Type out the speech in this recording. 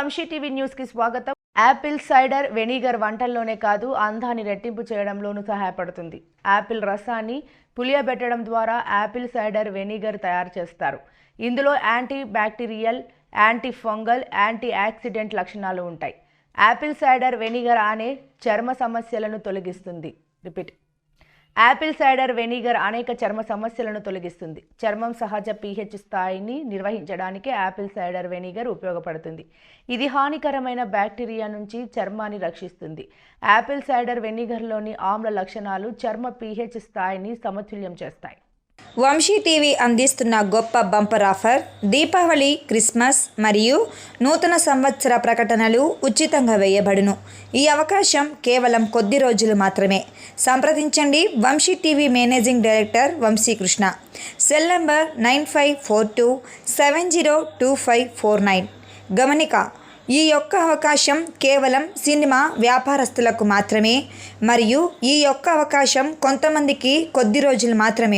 Vamsi TV news కి స్వాగతం. Apple cider vinegar వంటల్లోనే కాదు అందాన్ని రెట్టింపు చేయడంలోనూ సహాయపడుతుంది. యాపిల్ రసాన్ని పులియబెట్టడం ద్వారా యాపిల్ సైడర్ వెనిగర్ తయారు చేస్తారు. ఇందులో anti bacterial, anti fungal, anti oxidant లక్షణాలు ఉంటాయి. యాపిల్ సైడర్ వెనిగర్ అనే చర్మ సమస్యలను తొలగిస్తుంది. యాపిల్ సైడర్ వెనిగర్ అనేక చర్మ సమస్యలను తొలగిస్తుంది. చర్మం సహజ pH స్థాయిని నిర్వహించడానికి యాపిల్ సైడర్ వెనిగర్ ఉపయోగపడుతుంది. ఇది హానికరమైన బ్యాక్టీరియా నుంచి చర్మాన్ని రక్షిస్తుంది. యాపిల్ సైడర్ వెనిగర్లోని ఆమ్ల లక్షణాలు చర్మ pH స్థాయిని సమతుల్యం చేస్తాయి. వంశీ టీవీ అందిస్తున్న గొప్ప బంపర్ ఆఫర్. దీపావళి, క్రిస్మస్ మరియు నూతన సంవత్సర ప్రకటనలు ఉచితంగా వేయబడును. ఈ అవకాశం కేవలం కొద్ది రోజులు మాత్రమే. సంప్రదించండి Vamsi TV managing director Vamsikrishna. Cell number 9542702549. గమనిక: ఈ యొక్క అవకాశం కేవలం సినిమా వ్యాపారస్తులకు మాత్రమే మరియు ఈ యొక్క అవకాశం కొంతమందికి కొద్ది రోజులు మాత్రమే.